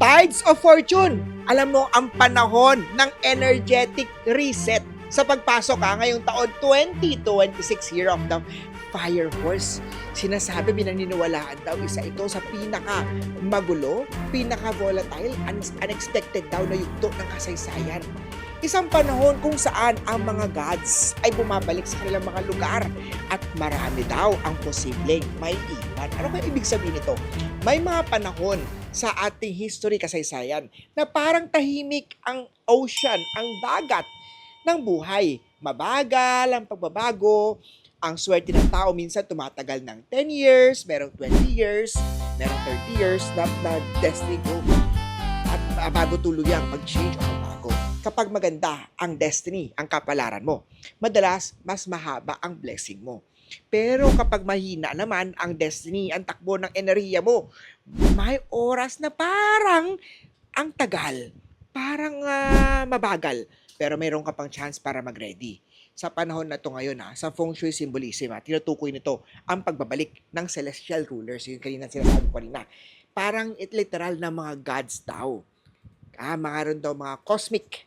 Tides of Fortune. Alam mo, ang panahon ng energetic reset sa pagpasok ngayong taon 2026, Year of the Fire Horse. Sinasabi, pinaniniwalaan daw, isa ito sa pinaka magulo, pinaka volatile, unexpected daw na yugto ng kasaysayan. Isang panahon kung saan ang mga gods ay bumabalik sa kanilang mga lugar at marami daw ang posibleng may iwan. Ano kaya ibig sabihin nito? May mga panahon sa ating history kasaysayan na parang tahimik ang ocean, ang dagat ng buhay. Mabagal ang pagbabago, ang swerte ng tao minsan tumatagal ng 10 years, merong 20 years, merong 30 years na destiny go at bago tuluyang mag-change o magbago. Kapag maganda ang destiny, ang kapalaran mo, madalas mas mahaba ang blessing mo. Pero kapag mahina naman ang destiny, ang takbo ng enerhiya mo, may oras na parang ang tagal, parang mabagal, pero mayroon ka pang chance para mag-ready. Sa panahon na to ngayon, sa Feng Shui Symbolism, tinutukoy nito ang pagbabalik ng celestial rulers. Yung kanina sinasabi ko kanina. Parang literal na mga gods daw. Mga ron daw mga cosmic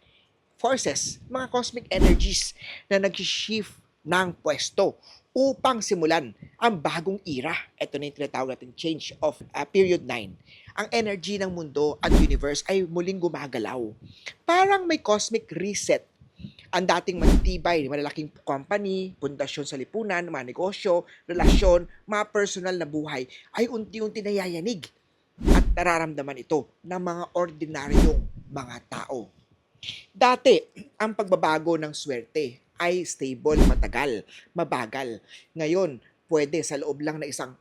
forces, mga cosmic energies na nag-shift ng pwesto upang simulan ang bagong era. Ito na yung tinatawag natin change of period 9. Ang energy ng mundo at universe ay muling gumagalaw. Parang may cosmic reset. Ang dating matitibay, malalaking company, pundasyon sa lipunan, mga negosyo, relasyon, mga personal na buhay ay unti-unti nayayanig at nararamdaman ito ng mga ordinaryong mga tao. Dati, ang pagbabago ng swerte ay stable, matagal, mabagal. Ngayon, pwede sa loob lang na isang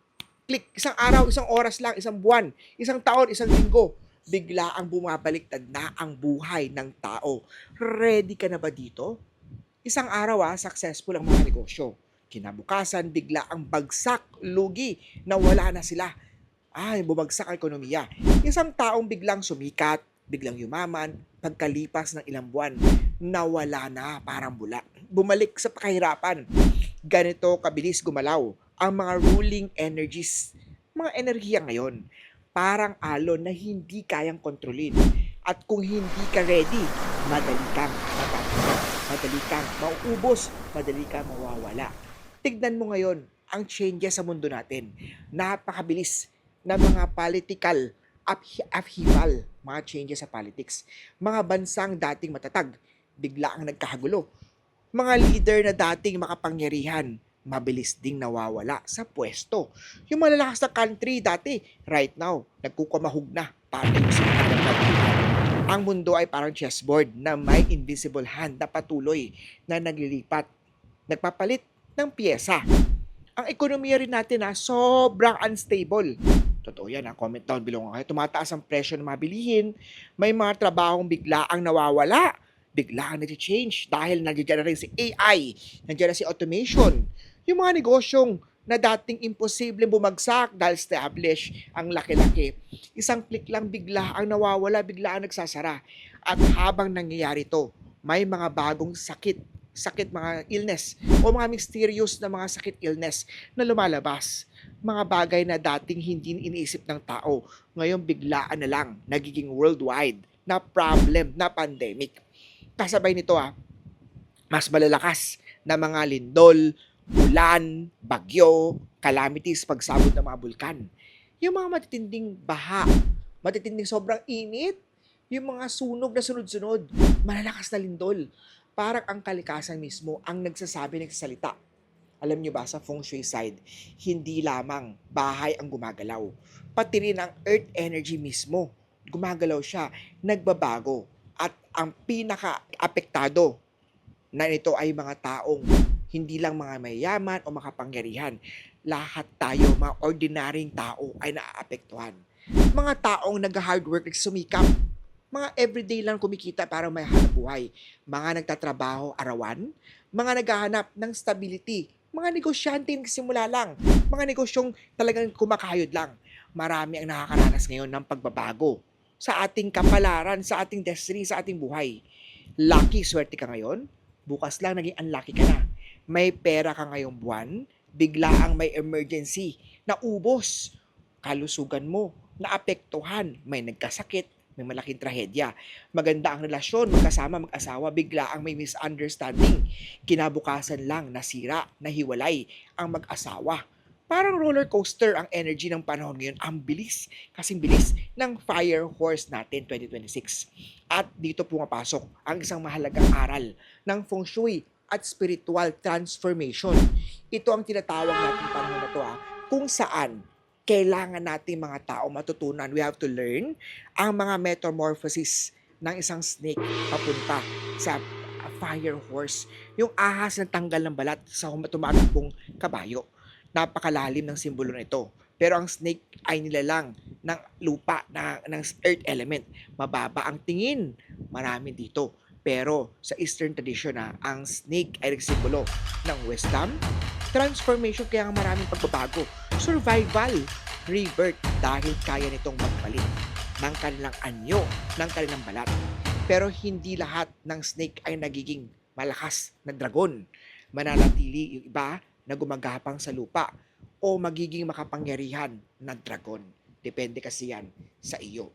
click, isang araw, isang oras lang, isang buwan, isang taon, isang linggo, bigla ang bumabaliktad na ang buhay ng tao. Ready ka na ba dito? Isang araw successful ang mga negosyo. Kinabukasan, bigla ang bagsak, lugi, nawala na sila. Bumagsak ang ekonomiya. Isang taong biglang sumikat, biglang yumaman, pagkalipas ng ilang buwan, nawala na, parang bula. Bumalik sa pakahirapan. Ganito kabilis gumalaw ang mga ruling energies, mga enerhiya ngayon. Parang alon na hindi kayang kontrolin. At kung hindi ka ready, madali kang matatapos, madali kang mauubos, madali kang mawawala. Tignan mo ngayon ang changes sa mundo natin. Napakabilis na mga political upheaval, mga changes sa politics. Mga bansang dating matatag, bigla ang nagkahagulo. Mga leader na dating makapangyarihan, mabilis ding nawawala sa pwesto. Yung malalakas na country dati, right now, nagkukumahog na. Ang mundo ay parang chessboard na may invisible hand na patuloy na naglilipat, nagpapalit ng pyesa. Ang ekonomiya rin natin sobrang unstable. Totoo yan, comment down below nga. Tumataas ang presyo ng mga bilihin, may mga trabahong bigla ang nawawala, bigla ang nag-change dahil nandiyan na rin si AI, nandiyan na si automation. Yung mga negosyong na dating imposible bumagsak dahil establish ang laki-laki. Isang click lang bigla ang nawawala, bigla ang nagsasara. At habang nangyayari to, may mga bagong sakit, mga illness, o mga mysterious na mga sakit illness na lumalabas. Mga bagay na dating hindi iniisip ng tao, ngayon biglaan na lang nagiging worldwide na problem, na pandemic. Kasabay nito mas malalakas na mga lindol, ulan, bagyo, calamities, pagsabot ng mga bulkan. Yung mga matitinding baha, matitinding sobrang init, yung mga sunog na sunod-sunod, malalakas na lindol. Parang ang kalikasan mismo ang nagsasalita. Alam nyo ba, sa Feng Shui side, hindi lamang bahay ang gumagalaw. Pati rin ang earth energy mismo, gumagalaw siya, nagbabago. At ang pinaka-apektado na ito ay mga taong hindi lang mga mayayaman o makapangyarihan. Lahat tayo, mga ordinaryong tao ay naaapektuhan. Mga taong nag-hard work, sumikap, mga everyday lang kumikita para may hanap buhay. Mga nagtatrabaho arawan, mga naghahanap ng stability, mga negosyante simula lang, mga negosyong talagang kumakayod lang. Marami ang nakakaranas ngayon ng pagbabago sa ating kapalaran, sa ating destiny, sa ating buhay. Lucky, swerte ka ngayon, bukas lang naging unlucky ka na. May pera ka ngayong buwan, bigla ang may emergency, naubos, kalusugan mo, naapektuhan, may nagkasakit, may malaking trahedya. Maganda ang relasyon, magkasama, mag-asawa, bigla ang may misunderstanding. Kinabukasan lang, nasira, nahiwalay ang mag-asawa. Parang roller coaster ang energy ng panahon ngayon. Ang bilis, kasing bilis ng fire horse natin 2026. At dito pumapasok ang isang mahalagang aral ng feng shui at spiritual transformation. Ito ang tinatawag natin panahon na to kung saan kailangan natin mga tao matutunan. We have to learn ang mga metamorphosis ng isang snake papunta sa fire horse. Yung ahas na tanggal ng balat sa tumatakbong kabayo. Napakalalim ng simbolo nito. Pero ang snake ay nilalang ng lupa, ng earth element. Mababa ang tingin. Marami dito. Pero sa Eastern tradition ang snake ay nagsimbolo ng wisdom, transformation, kaya ang maraming pagbabago, survival, rebirth, dahil kaya nitong magpalit ng kanilang anyo, ng kanilang balat. Pero hindi lahat ng snake ay nagiging malakas na dragon. Mananatili yung iba na gumagapang sa lupa o magiging makapangyarihan na dragon. Depende kasi yan sa iyo.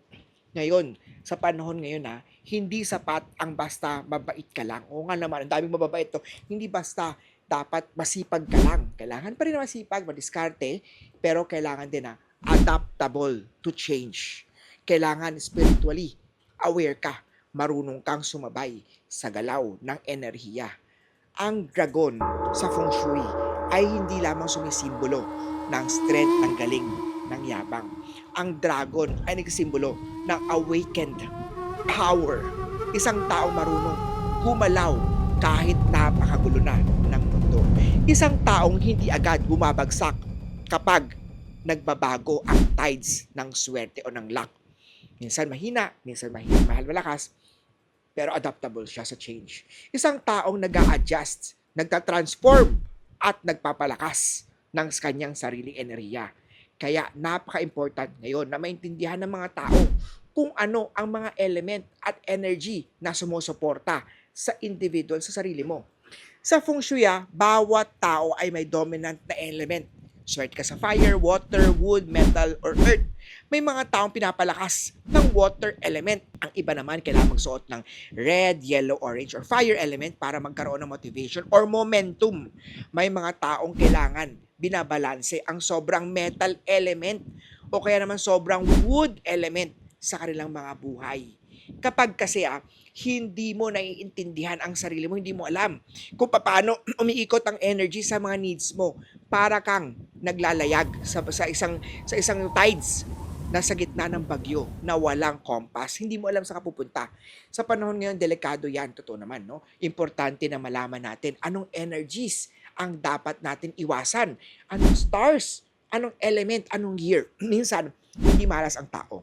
Ngayon, sa panahon ngayon hindi sapat ang basta mabait ka lang. O nga naman, ang daming mababait to. Hindi basta dapat masipag ka lang. Kailangan pa rin na masipag, madiskarte, pero kailangan din adaptable to change. Kailangan spiritually aware ka, marunong kang sumabay sa galaw ng enerhiya. Ang dragon sa feng shui ay hindi lamang sumisimbolo ng strength, ng galing, ng yabang. Ang dragon ay nagsimbolo ng awakened power. Isang taong marunong gumalaw kahit napakagulo na ng mundo. Isang taong hindi agad bumabagsak kapag nagbabago ang tides ng swerte o ng luck. Minsan mahina, minsan mahal malakas, pero adaptable siya sa change. Isang taong nag-a-adjust, nagta-transform, at nagpapalakas ng kanyang sariling enerhiya. Kaya napaka-important ngayon na maintindihan ng mga tao kung ano ang mga element at energy na sumusuporta sa individual, sa sarili mo. Sa feng shui, bawat tao ay may dominant na element. Swerte ka sa fire, water, wood, metal, or earth. May mga taong pinapalakas ng water element. Ang iba naman kailangan magsuot ng red, yellow, orange, or fire element para magkaroon ng motivation or momentum. May mga taong kailangan binabalanse ang sobrang metal element o kaya naman sobrang wood element sa kanilang mga buhay. Kapag kasi hindi mo naiintindihan ang sarili mo, hindi mo alam kung paano umiikot ang energy sa mga needs mo, para kang naglalayag sa isang tides na sa gitna ng bagyo na walang compass. Hindi mo alam sa kapupunta. Sa panahon ngayon, delikado yan. Totoo naman, no? Importante na malaman natin anong energies ang dapat natin iwasan. Anong stars, anong element, anong year. Minsan, hindi malas ang tao.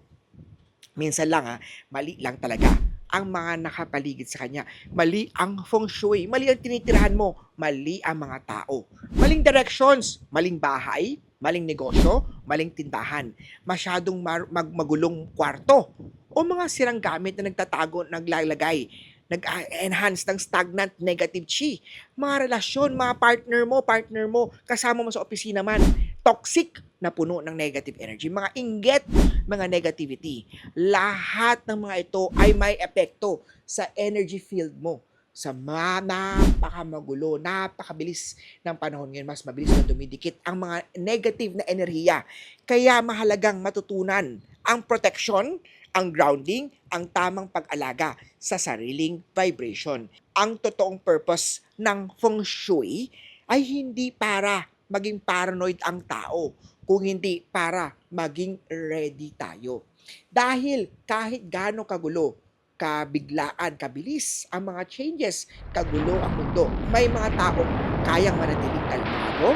Minsan lang mali lang talaga ang mga nakapaligid sa kanya. Mali ang feng shui, mali ang tinitirahan mo, mali ang mga tao. Maling directions, maling bahay, maling negosyo, maling tindahan, masyadong magulong kwarto, o mga sirang gamit na nagtatago, naglalagay, nag-enhance ng stagnant negative chi. Mga relasyon, mga partner mo, kasama mo sa opisina man, toxic na puno ng negative energy, mga inggit, mga negativity. Lahat ng mga ito ay may epekto sa energy field mo. Sa napakamagulo, napakabilis ng panahon ngayon, mas mabilis na dumidikit ang mga negative na enerhiya. Kaya mahalagang matutunan ang protection, ang grounding, ang tamang pag-alaga sa sariling vibration. Ang totoong purpose ng feng shui ay hindi para maging paranoid ang tao, kung hindi para maging ready tayo. Dahil kahit gaano kagulo, kabiglaan, kabilis ang mga changes, kagulo ang mundo, may mga tao kayang manatiling kalmado,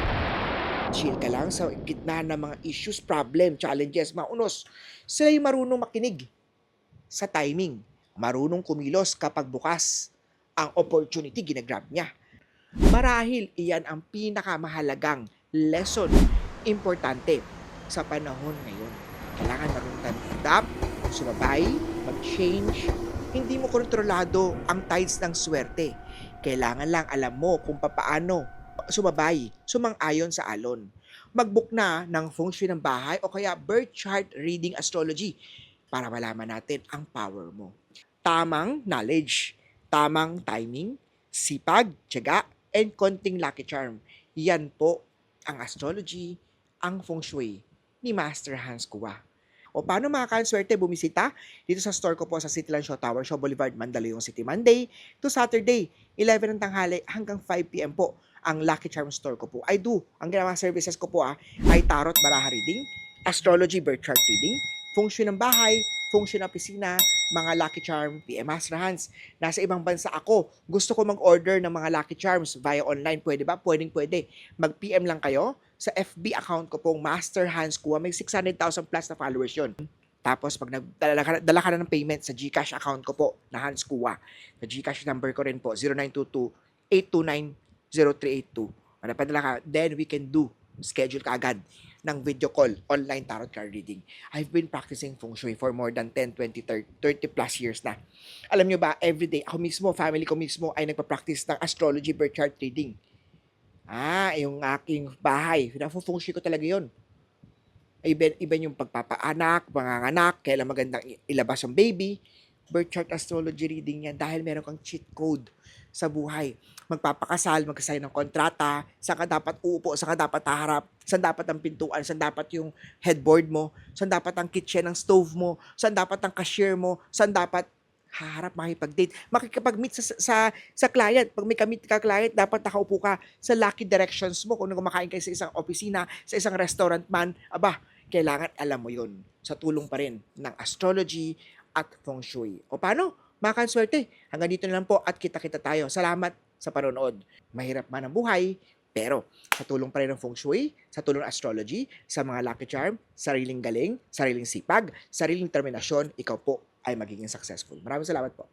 chill ka lang sa gitna ng mga issues, problem, challenges, mga unos. Sila'y marunong makinig sa timing, marunong kumilos kapag bukas ang opportunity, ginagrab niya. Marahil iyan ang pinakamahalagang lesson, importante sa panahon ngayon. Kailangan marunong adapt, sumabay, mag-change. Hindi mo kontrolado ang tides ng swerte. Kailangan lang alam mo kung paano sumabay, sumang-ayon sa alon. Mag-book na ng feng shui ng bahay o kaya birth chart reading astrology. para malaman natin ang power mo. Tamang knowledge, tamang timing, sipag, tiyaga, and konting lucky charm. Yan po ang astrology, ang feng shui ni Master Hans Kua. O paano makakanswerte bumisita dito sa store ko po sa Cityland Shaw Tower, Shaw Boulevard, Mandaluyong City, Monday to Saturday, 11 ng tanghali hanggang 5 p.m. po ang Lucky Charm store ko po. Ang ginawang services ko po ay tarot baraha reading, astrology birth chart reading, feng shui ng bahay, feng shui ng opisina, mga Lucky Charm, PM Master Hans. Nasa ibang bansa ako, gusto ko mag-order ng mga Lucky Charms via online. Pwede ba? Pwede. Mag-PM lang kayo sa FB account ko pong Master Hans Kua. May 600,000 plus na followers yun. Tapos pag dala ka na ng payment sa GCash account ko po na Hans Kua. Sa GCash number ko rin po, 0922-829-0382. Padala ka, then we can schedule ka agad ng video call, online tarot card reading. I've been practicing feng shui for more than 10, 20, 30 plus years na. Alam nyo ba, everyday, ako mismo, family ko mismo ay nagpa-practice ng astrology birth chart reading. Yung aking bahay, feng shui ko talaga yun. Iba yung pagpapaanak, panganganak, kailan magandang ilabas ang baby. Birth chart astrology reading yan dahil meron kang cheat code sa buhay. Magpapakasal, magkasign ng kontrata, saan ka dapat uupo, saan ka dapat haharap, saan dapat ang pintuan, saan dapat yung headboard mo, saan dapat ang kitchen ng stove mo, saan dapat ang cashier mo, saan dapat haharap, makipag-date, makikipag-meet sa client. Pag may ka-meet ka client, dapat nakaupo ka sa lucky directions mo. Kung kumakain kayo sa isang opisina, sa isang restaurant man, kailangan alam mo yun. Sa tulong pa rin ng astrology at feng shui. O paano? Makanswerte. Hanggang dito na lang po at kita-kita tayo. Salamat sa panonood. Mahirap man ang buhay, pero sa tulong pa rin ng feng shui, sa tulong ng astrology, sa mga lucky charm, sariling galing, sariling sipag, sariling determinasyon, ikaw po ay magiging successful. Maraming salamat po.